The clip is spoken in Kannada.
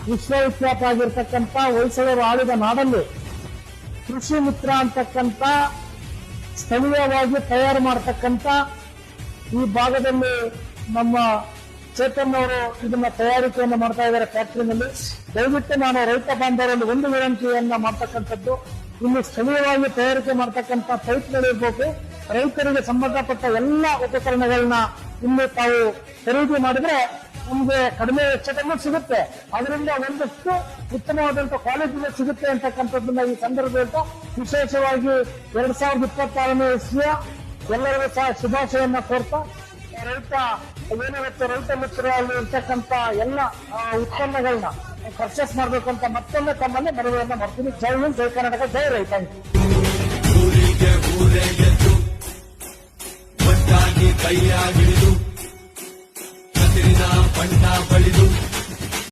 ವಿಶ್ವವಿಖ್ಯಾತ ಆಗಿರ್ತಕ್ಕಂಥ ಹೊಯ್ಸಳರು ಆಳಿದ ನಾಡಲ್ಲಿ ಕೃಷಿ ಮಿತ್ರ ಅಂತಕ್ಕಂಥ ಸ್ಥಳೀಯವಾಗಿ ತಯಾರು ಮಾಡತಕ್ಕಂಥ ಈ ಭಾಗದಲ್ಲಿ ನಮ್ಮ ಚೇತನ್ ಅವರು ಇದನ್ನ ತಯಾರಿಕೆಯನ್ನು ಮಾಡ್ತಾ ಇದ್ದಾರೆ ಫ್ಯಾಕ್ಟರಿನಲ್ಲಿ. ದಯವಿಟ್ಟು ನಾನು ರೈತ ಬಾಂಧವರಲ್ಲಿ ಒಂದು ವಿನಂತಿಯನ್ನ ಮಾಡ್ತಕ್ಕಂಥದ್ದು, ಇಲ್ಲಿ ಸ್ಥಳೀಯವಾಗಿ ತಯಾರಿಕೆ ಮಾಡ್ತಕ್ಕಂಥ ಪೈಪ್ಗಳಿರ್ಬೇಕು, ರೈತರಿಗೆ ಸಂಬಂಧಪಟ್ಟ ಎಲ್ಲ ಉಪಕರಣಗಳನ್ನ ಇಲ್ಲಿ ತಾವು ಖರೀದಿ ಮಾಡಿದ್ರೆ ನಮಗೆ ಕಡಿಮೆ ವೆಚ್ಚದಲ್ಲೂ ಸಿಗುತ್ತೆ, ಅದರಿಂದ ಒಂದಷ್ಟು ಉತ್ತಮವಾದಂಥ ಕ್ವಾಲಿಟಿನೂ ಸಿಗುತ್ತೆ ಅಂತಕ್ಕಂಥದ್ದನ್ನ ಈ ಸಂದರ್ಭದಲ್ಲಿ ವಿಶೇಷವಾಗಿ 2026ನೇ ಇಸ್ವಿಯ ಎಲ್ಲರಿಗೂ ಸಹ ಶುಭಾಶಯನ್ನ ಕೋರ್ತಾ, ರೈತ ಏನಿರುತ್ತೆ ರೈತ ಮಿತ್ರರಲ್ಲಿ ಇರ್ತಕ್ಕಂಥ ಎಲ್ಲ ಉತ್ಪನ್ನಗಳನ್ನ ಪರ್ಚೇಸ್ ಮಾಡಬೇಕು ಅಂತ ಮತ್ತೊಮ್ಮೆ ತಮ್ಮಲ್ಲಿ ಮನವಿಯನ್ನ ಮಾಡ್ತೀನಿ. ಜೈ ಹಿಂದ್, ಜೈ ಕರ್ನಾಟಕ, ಜೈ ರೈತ. ಕೈಯಾಗಿಳಿದು ಬಣ್ಣ ಬಳಿದು